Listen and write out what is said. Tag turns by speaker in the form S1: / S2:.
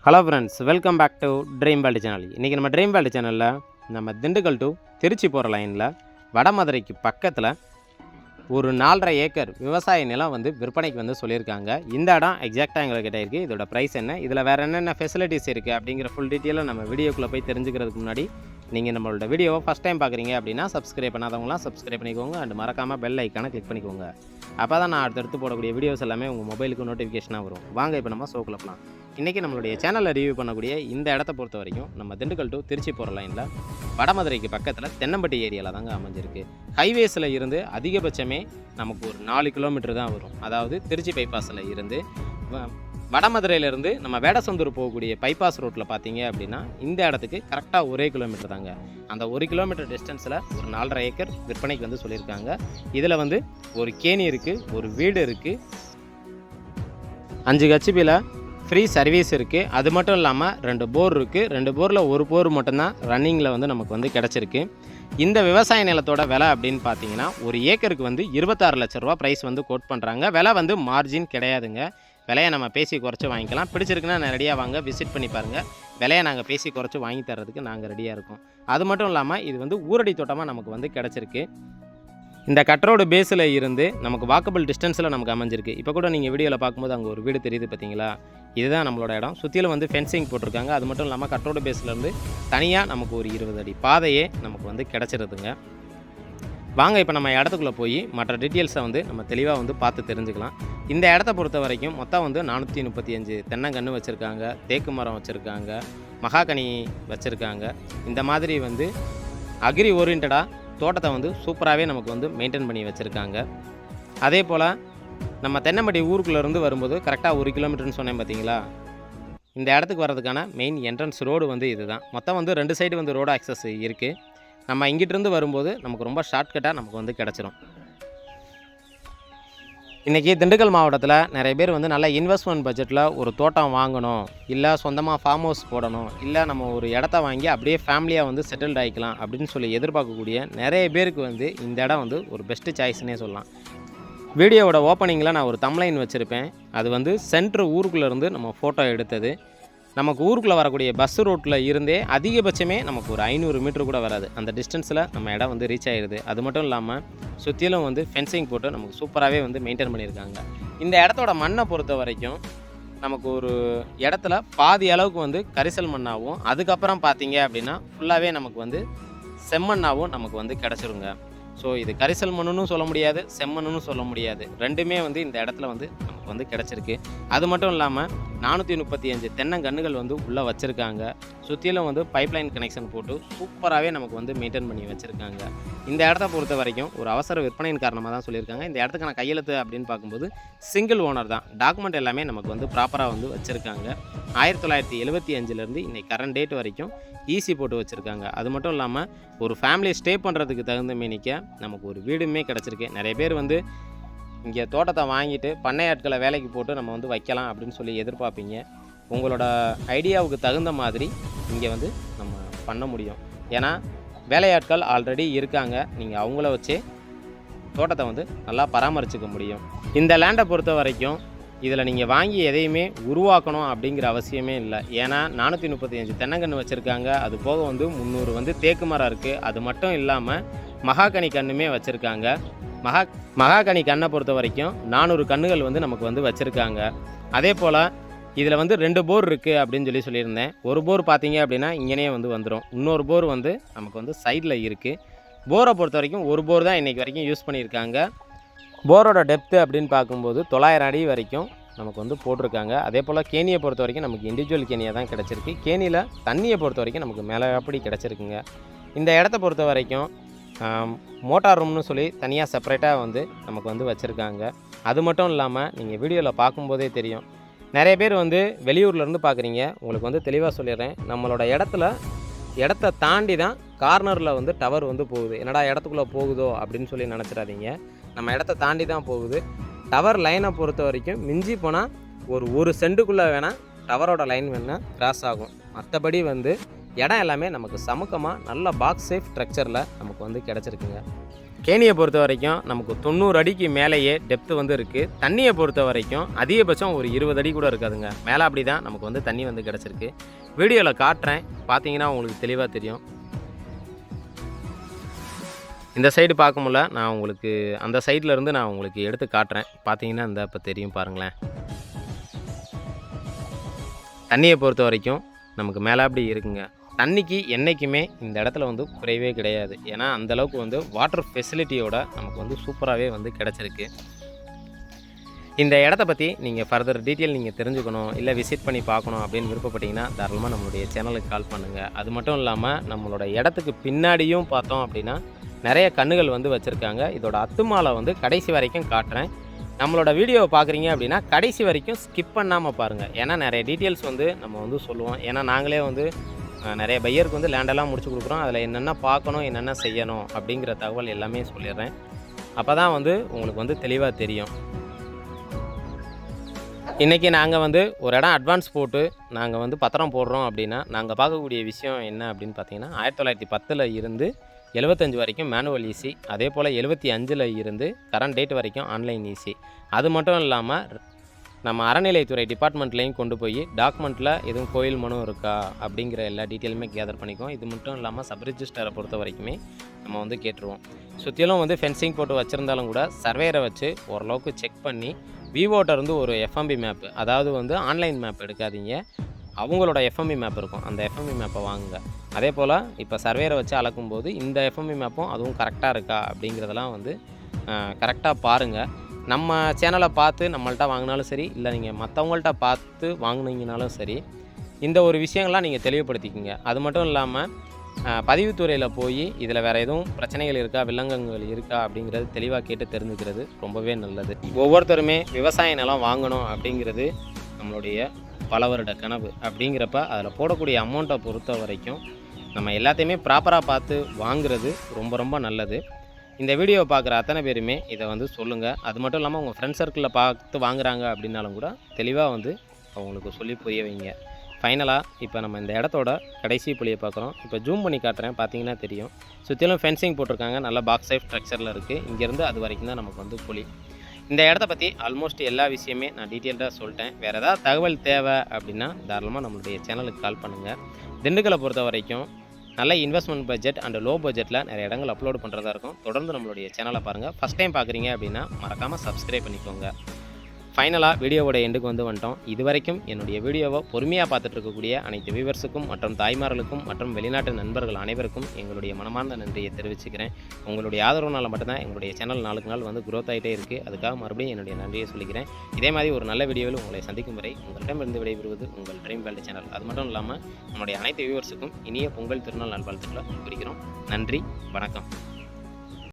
S1: Hello friends, welcome back to dream world channel. இன்றைக்கி நம்ம dream world சேனலில் நம்ம திண்டுக்கல் டு திருச்சி போகிற லைனில் வடமதுரைக்கு பக்கத்தில் ஒரு 4.5 ஏக்கர் விவசாய நிலம் விற்பனைக்கு சொல்லியிருக்காங்க. இந்த இடம் எக்ஸாக்டாக எங்கள்கிட்ட இருக்குது. இதோட ப்ரைஸ் என்ன, இதில் வேறு என்னென்ன ஃபெசிலிட்டிஸ் இருக்குது அப்படிங்கிற ஃபுல் டீட்டெயிலாக நம்ம வீடியோக்குள்ளே போய் தெரிஞ்சுக்கிறதுக்கு முன்னாடி நீங்கள் நம்மளோட வீடியோவை ஃபஸ்ட் டைம் பார்க்குறீங்க அப்படின்னா சப்ஸ்கிரைப் பண்ணாதவங்களாம் சப்ஸ்கிரைப் பண்ணிக்கோங்க. அண்ட் மறக்காமல் பெல் ஐக்கானை கிளிக் பண்ணிக்கோங்க. அப்போ தான் நான் அடுத்தடுத்து போடக்கூடிய வீடியோஸ் எல்லாமே உங்கள் மொபைலுக்கு நோட்டிஃபிகேஷனாக வரும். வாங்க இப்போ நம்ம ஷோக்குள்ள போகலாம். இன்றைக்கி நம்மளுடைய சேனலில் ரிவ்யூ பண்ணக்கூடிய இந்த இடத்த பொறுத்த வரைக்கும் நம்ம திண்டுக்கல் டு திருச்சி போகிற லைனில் வடமதுரைக்கு பக்கத்தில் தென்னம்பட்டி ஏரியாவில் தாங்க அமைஞ்சிருக்கு. ஹைவேஸில் இருந்து அதிகபட்சமே நமக்கு ஒரு 4 கிலோமீட்டர் தான் வரும். அதாவது திருச்சி பைபாஸில் இருந்து வடமதுரையிலேருந்து நம்ம வேடசந்தூர் போகக்கூடிய பைபாஸ் ரோட்டில் பார்த்தீங்க அப்படின்னா இந்த இடத்துக்கு கரெக்டாக 1 கிலோமீட்டர் தாங்க. அந்த 1 கிலோமீட்டர் டிஸ்டன்ஸில் ஒரு 4.5 ஏக்கர் விற்பனைக்கு சொல்லியிருக்காங்க. இதில் ஒரு கேணி இருக்குது, ஒரு வீடு இருக்குது, 5 ஹெச்பியில் ஃப்ரீ சர்வீஸ் இருக்குது. அது மட்டும் இல்லாமல் 2 போர் இருக்குது. 2 போரில் ஒரு போர் மட்டும்தான் ரன்னிங்கில் நமக்கு கிடச்சிருக்கு. இந்த விவசாய நிலத்தோட விலை அப்படின்னு பார்த்தீங்கன்னா ஒரு ஏக்கருக்கு 26 லட்ச ரூபா ப்ரைஸ் கோட் பண்ணுறாங்க. விலை மார்ஜின் கிடையாதுங்க. விலையை நம்ம பேசி குறைச்சி வாங்கிக்கலாம். பிடிச்சிருக்குன்னா நேரடியாக வாங்க, விசிட் பண்ணி பாருங்கள். விலையை நாங்கள் பேசி குறைச்சி வாங்கி தர்றதுக்கு நாங்கள் ரெடியாக இருக்கோம். அது மட்டும் இல்லாமல் இது ஊரடி தோட்டமாக நமக்கு கிடச்சிருக்கு. இந்த கட்ரோடு பேஸில் இருந்து நமக்கு வாக்கபிள் டிஸ்டன்ஸில் நமக்கு அமைஞ்சிருக்கு. இப்போ கூட நீங்கள் வீடியோவில் பார்க்கும்போது அங்கே ஒரு வீடு தெரியுது பார்த்தீங்களா, இதுதான் நம்மளோட இடம். சுற்றிலும் ஃபென்சிங் போட்டிருக்காங்க. அது மட்டும் இல்லாமல் கட்ரோடு பேஸ்லேருந்து தனியாக நமக்கு ஒரு 20 அடி பாதையே நமக்கு கிடச்சிருதுங்க. வாங்க இப்போ நம்ம இடத்துக்குள்ளே போய் மற்ற டீட்டெயில்ஸை நம்ம தெளிவாக பார்த்து தெரிஞ்சுக்கலாம். இந்த இடத்த பொறுத்த வரைக்கும் மொத்தம் 435 தென்னங்கன்று வச்சுருக்காங்க, தேக்கு மரம் வச்சுருக்காங்க, மகாகனி வச்சுருக்காங்க. இந்த மாதிரி அக்ரி ஓரியன்டாக தோட்டத்தை சூப்பராகவே நமக்கு மெயின்டைன் பண்ணி வச்சுருக்காங்க. அதே போல் நம்ம தென்னம்பட்டி ஊருக்குள்ளேருந்து வரும்போது கரெக்டாக 1 கிலோமீட்டர்னு சொன்னேன் பார்த்தீங்களா, இந்த இடத்துக்கு வர்றதுக்கான மெயின் என்ட்ரன்ஸ் ரோடு இதுதான். மொத்தம் 2 சைடு ரோடு ஆக்சஸ் இருக்குது. நம்ம இங்கிட்டிருந்து வரும்போது நமக்கு ரொம்ப ஷார்ட்கட்டாக நமக்கு கிடச்சிரும். இன்றைக்கி திண்டுக்கல் மாவட்டத்தில் நிறைய பேர் நல்ல இன்வெஸ்ட்மெண்ட் பட்ஜெட்டில் ஒரு தோட்டம் வாங்கணும், இல்லை சொந்தமாக ஃபார்ம் ஹவுஸ் போடணும், இல்லை நம்ம ஒரு இடத்த வாங்கி அப்படியே ஃபேமிலியாக செட்டில்ட் ஆகிக்கலாம் அப்படின்னு சொல்லி எதிர்பார்க்கக்கூடிய நிறைய பேருக்கு இந்த இடம் ஒரு பெஸ்ட்டு சாய்ஸ்னே சொல்லலாம். வீடியோவோட ஓப்பனிங்கில் நான் ஒரு தம்ப்லைன் வச்சுருப்பேன். அது சென்ட்ரு ஊருக்குள்ளேருந்து நம்ம ஃபோட்டோ எடுத்தது. நமக்கு ஊருக்குள்ளே வரக்கூடிய பஸ் ரோட்டில் இருந்தே அதிகபட்சமே நமக்கு ஒரு 500 மீட்டர் கூட வராது. அந்த டிஸ்டன்ஸில் நம்ம இடம் ரீச் ஆகிடுது. அது மட்டும் இல்லாமல் சுற்றிலும் ஃபென்சிங் போட்டு நமக்கு சூப்பராகவே மெயின்டைன் பண்ணியிருக்காங்க. இந்த இடத்தோட மண்ணை பொறுத்த வரைக்கும் நமக்கு ஒரு இடத்துல பாதி அளவுக்கு கரிசல் மண்ணாகவும், அதுக்கப்புறம் பார்த்தீங்க அப்படின்னா ஃபுல்லாகவே நமக்கு செம்மண்ணாகவும் நமக்கு கிடச்சிருங்க. ஸோ இது கரிசல் மண்ணுன்னு சொல்ல முடியாது, செம்மண்ணுன்னு சொல்ல முடியாது. ரெண்டுமே இந்த இடத்துல நமக்கு கிடச்சிருக்கு. அது மட்டும் இல்லாமல் 435 தென்னங்கன்றுகள் உள்ளே வச்சுருக்காங்க. சுற்றிலும் பைப்லைன் கனெக்ஷன் போட்டு சூப்பராகவே நமக்கு மெயின்டைன் பண்ணி வச்சுருக்காங்க. இந்த இடத்த பொறுத்த வரைக்கும் ஒரு அவசர விற்பனையின் காரணமாக தான் சொல்லியிருக்காங்க. இந்த இடத்துக்கான கையெழுத்து அப்படின்னு பார்க்கும்போது சிங்கிள் ஓனர் தான். டாக்குமெண்ட் எல்லாமே நமக்கு ப்ராப்பராக வச்சுருக்காங்க. 1975லேருந்து இன்னைக்கு கரண்ட் டேட் வரைக்கும் ஈசி போட்டு வச்சுருக்காங்க. அது மட்டும் இல்லாமல் ஒரு ஃபேமிலி ஸ்டே பண்ணுறதுக்கு தகுந்த மேனிக்க நமக்கு ஒரு வீடுமே கிடச்சிருக்கு. நிறைய பேர் இங்கே தோட்டத்தை வாங்கிட்டு பண்ணையாட்களை வேலைக்கு போட்டு நம்ம வைக்கலாம் அப்படின்னு சொல்லி எதிர்பார்ப்பீங்க. உங்களோட ஐடியாவுக்கு தகுந்த மாதிரி இங்கே நம்ம பண்ண முடியும். ஏன்னா வேலையாட்கள் ஆல்ரெடி இருக்காங்க. நீங்கள் அவங்கள வச்சே தோட்டத்தை நல்லா பராமரிச்சுக்க முடியும். இந்த லேண்டை பொறுத்த வரைக்கும் இதில் நீங்கள் வாங்கி எதையுமே உருவாக்கணும் அப்படிங்கிற அவசியமே இல்லை. ஏன்னா 435 தென்னங்கன்று வச்சுருக்காங்க. அது போக 300 தேக்கு மரம் இருக்குது. அது மட்டும் இல்லாமல் மகாகனி கன்றுமே வச்சுருக்காங்க. மகாகனி கண்ணை பொறுத்த வரைக்கும் 400 கன்றுகள் நமக்கு வச்சுருக்காங்க. அதே போல் இதில் 2 போர் இருக்குது அப்படின்னு சொல்லியிருந்தேன். ஒரு போர் பார்த்தீங்க அப்படின்னா இங்கேனே வந்துடும். இன்னொரு போர் நமக்கு சைடில் இருக்குது. போரை பொறுத்த வரைக்கும் ஒரு போர் தான் இன்றைக்கி வரைக்கும் யூஸ் பண்ணியிருக்காங்க. போரோட டெப்த்து அப்படின்னு பார்க்கும்போது 900 அடி வரைக்கும் நமக்கு போட்டிருக்காங்க. அதே போல் கேணியை பொறுத்த வரைக்கும் நமக்கு இண்டிவிஜுவல் கேணியாக தான் கிடச்சிருக்கு. கேணியில் தண்ணியை பொறுத்த வரைக்கும் நமக்கு மேலே அப்படி கிடச்சிருக்குங்க. இந்த இடத்த பொறுத்த வரைக்கும் மோட்டார் ரூம்னு சொல்லி தனியாக செப்பரேட்டாக நமக்கு வச்சுருக்காங்க. அது மட்டும் இல்லாமல் நீங்கள் வீடியோவில் பார்க்கும்போதே தெரியும், நிறைய பேர் வெளியூர்லேருந்து பார்க்குறீங்க. உங்களுக்கு தெளிவாக சொல்லிடுறேன், நம்மளோட இடத்த தாண்டி தான் கார்னரில் டவர் போகுது. என்னடா இடத்துக்குள்ளே போகுதோ அப்படின்னு சொல்லி நினச்சிடாதீங்க. நம்ம இடத்த தாண்டி தான் போகுது. டவர் லைனை பொறுத்த வரைக்கும் மிஞ்சி போனால் ஒரு சென்ட்டுக்குள்ளே வேணால் டவரோட லைன் வேணால் கிராஸ் ஆகும். மற்றபடி இடம் எல்லாமே நமக்கு சமுக்கமாக நல்ல பாக்ஸ் சேஃப் ஸ்ட்ரக்சரில் நமக்கு கிடச்சிருக்குங்க. கேணியை பொறுத்த வரைக்கும் நமக்கு 90 அடிக்கு மேலேயே டெப்த்து வந்து இருக்குது. தண்ணியை பொறுத்த வரைக்கும் அதிகபட்சம் ஒரு 20 அடி கூட இருக்காதுங்க. மேலே அப்படி தான் நமக்கு வந்து தண்ணி வந்து கிடச்சிருக்கு. வீடியோவில் காட்டுறேன், பார்த்தீங்கன்னா உங்களுக்கு தெளிவாக தெரியும். இந்த சைடு பார்க்க முடியல, நான் உங்களுக்கு அந்த சைடில் இருந்து நான் உங்களுக்கு எடுத்து காட்டுறேன். பார்த்தீங்கன்னா இந்த இப்போ தெரியும் பாருங்களேன். தண்ணியை பொறுத்த வரைக்கும் நமக்கு மேலே அப்படி இருக்குங்க. தண்ணிக்கு என்றைக்குமே இந்த இடத்துல வந்து குறைவே கிடையாது. ஏன்னா அந்தளவுக்கு வந்து வாட்டர் ஃபெசிலிட்டியோட நமக்கு வந்து சூப்பராகவே வந்து கிடச்சிருக்கு. இந்த இடத்த பற்றி நீங்கள் ஃபர்தர் டீட்டெயில் நீங்கள் தெரிஞ்சுக்கணும், இல்லை விசிட் பண்ணி பார்க்கணும் அப்படின்னு விருப்பப்பட்டீங்கன்னா தாராளமாக நம்மளுடைய சேனலுக்கு கால் பண்ணுங்கள். அது மட்டும் இல்லாமல் நம்மளோட இடத்துக்கு பின்னாடியும் பார்த்தோம் அப்படின்னா நிறைய கன்றுகள் வந்து வச்சுருக்காங்க. இதோட அத்துமாலை வந்து கடைசி வரைக்கும் காட்டுறேன். நம்மளோட வீடியோவை பார்க்குறீங்க அப்படின்னா கடைசி வரைக்கும் ஸ்கிப் பண்ணாமல் பாருங்கள். ஏன்னா நிறைய டீட்டெயில்ஸ் வந்து நம்ம வந்து சொல்லுவோம். ஏன்னா நாங்களே வந்து நிறைய பையருக்கு வந்து லேண்டெல்லாம் முடிச்சு கொடுக்குறோம். அதில் என்னென்ன பார்க்கணும், என்னென்ன செய்யணும் அப்படிங்கிற தகவல் எல்லாமே சொல்லிடுறேன். அப்போ தான் வந்து உங்களுக்கு வந்து தெளிவாக தெரியும். இன்றைக்கி நாங்கள் வந்து ஒரு இடம் அட்வான்ஸ் போட்டு நாங்கள் வந்து பத்திரம் போடுறோம் அப்படின்னா நாங்கள் பார்க்கக்கூடிய விஷயம் என்ன அப்படின்னு பார்த்தீங்கன்னா 1910 இருந்து 75 வரைக்கும் மேனுவல் ஈசி, அதே போல் 75 இருந்து கரண்ட் டேட் வரைக்கும் ஆன்லைன் ஈசி. அது மட்டும் இல்லாமல் நம்ம அறநிலைத்துறை டிபார்ட்மெண்ட்லேயும் கொண்டு போய் டாக்குமெண்ட்டில் எதுவும் கோயில் மனு இருக்கா அப்படிங்கிற எல்லா டீட்டெயிலுமே கேதர் பண்ணிக்குவோம். இது மட்டும் இல்லாமல் சப் ரிஜிஸ்டரை பொறுத்த வரைக்குமே நம்ம வந்து கேட்டுருவோம். சுற்றிலும் வந்து ஃபென்சிங் போட்டு வச்சுருந்தாலும் கூட சர்வேரை வச்சு ஓரளவுக்கு செக் பண்ணி விவோட்ட இருந்து ஒரு எஃப்எம்பி மேப்பு, அதாவது வந்து ஆன்லைன் மேப் எடுக்காதீங்க, அவங்களோட எஃப்எம்பி மேப் இருக்கும், அந்த எஃப்எம்பி மேப்பை வாங்குங்க. அதே போல் இப்போ சர்வேரை வச்சு அளக்கும்போது இந்த எஃப்எம்பி மேப்பும் அதுவும் கரெக்டாக இருக்கா அப்படிங்கிறதெல்லாம் வந்து கரெக்டாக பாருங்கள். நம்ம சேனலை பார்த்து நம்மள்ட்ட வாங்கினாலும் சரி, இல்லை நீங்கள் மற்றவங்கள்ட்ட பார்த்து வாங்கினீங்கனாலும் சரி, இந்த ஒரு விஷயங்கள்லாம் நீங்கள் தெளிவுபடுத்திக்கிங்க. அது மட்டும் இல்லாமல் பதிவுத்துறையில் போய் இதில் வேறு எதுவும் பிரச்சனைகள் இருக்கா, வில்லங்கங்கள் இருக்கா அப்படிங்கிறது தெளிவாக கேட்டு தெரிஞ்சுக்கிறது ரொம்பவே நல்லது. ஒவ்வொருத்தருமே விவசாய நிலம் வாங்கணும் அப்படிங்கிறது நம்மளுடைய பல வருட கனவு. அப்படிங்கிறப்ப அதில் போடக்கூடிய அமௌண்ட்டை பொறுத்த வரைக்கும் நம்ம எல்லாத்தையுமே ப்ராப்பராக பார்த்து வாங்குறது ரொம்ப ரொம்ப நல்லது. இந்த வீடியோவை பார்க்குற அத்தனை பேருமே இதை வந்து சொல்லுங்கள். அது மட்டும் இல்லாமல் உங்கள் ஃப்ரெண்ட்ஸ் சர்க்கிளில் பார்த்து வாங்குறாங்க அப்படின்னாலும் கூட தெளிவாக வந்து அவங்களுக்கு சொல்லி புரிய வைங்க. ஃபைனலாக இப்போ நம்ம இந்த இடத்தோட கடைசி புளியை பார்க்குறோம். இப்போ ஜூம் பண்ணி காட்டுறேன், பார்த்தீங்கன்னா தெரியும். சுற்றிலும் ஃபென்சிங் போட்டிருக்காங்க, நல்ல பாக்ஸ் டைப் ஸ்ட்ரக்சரில் இருக்குது. இங்கேருந்து அது வரைக்கும் தான் நமக்கு வந்து புளி. இந்த இடத்த பற்றி ஆல்மோஸ்ட் எல்லா விஷயமே நான் டீட்டெயில்டாக சொல்லிட்டேன். வேறு ஏதாவது தகவல் தேவை அப்படின்னா தாராளமாக நம்மளுடைய சேனலுக்கு கால் பண்ணுங்கள். திண்டுக்கலை பொறுத்த வரைக்கும் நல்ல இன்வெஸ்ட்மெண்ட் பட்ஜெட் அண்ட் லோ பட்ஜெட்டில் நிறைய இடங்கள் அப்லோட் பண்ணுறதா இருக்கும். தொடர்ந்து நம்மளுடைய சேனலை பாருங்கள். ஃபஸ்ட் டைம் பார்க்குறீங்க அப்படின்னா மறக்காமல் சப்ஸ்கிரைப் பண்ணிக்கோங்க. ஃபைனலாக வீடியோவோட எண்டுக்கு வந்துட்டோம். இது வரைக்கும் என்னுடைய வீடியோவை பொறுமையாக பார்த்துட்டு இருக்கக்கூடிய அனைத்து வியூவர்ஸுக்கும் மற்றும் தாய்மார்களுக்கும் மற்றும் வெளிநாட்டு நண்பர்கள் அனைவருக்கும் எங்களுடைய மனமார்ந்த நன்றியை தெரிவிச்சுக்கிறேன். உங்களுடைய ஆதரவுனால மட்டும்தான் எங்களுடைய சேனல் நாளுக்கு நாள் வந்து க்ரோத் ஆகிட்டே இருக்குது. அதுக்காக மறுபடியும் என்னுடைய நன்றியை சொல்லிக்கிறேன். இதே மாதிரி ஒரு நல்ல வீடியோவில் உங்களை சந்திக்கும் வரை உங்களிடமிருந்து விடைபெறுவது உங்கள் ட்ரீம் வேர்ல்டு சேனல். அது மட்டும் இல்லாமல் நம்முடைய அனைத்து வியூவர்ஸுக்கும் இனிய பொங்கல் திருநாள் நல்வாழ்த்துக்களை குறிக்கிறோம். நன்றி, வணக்கம்.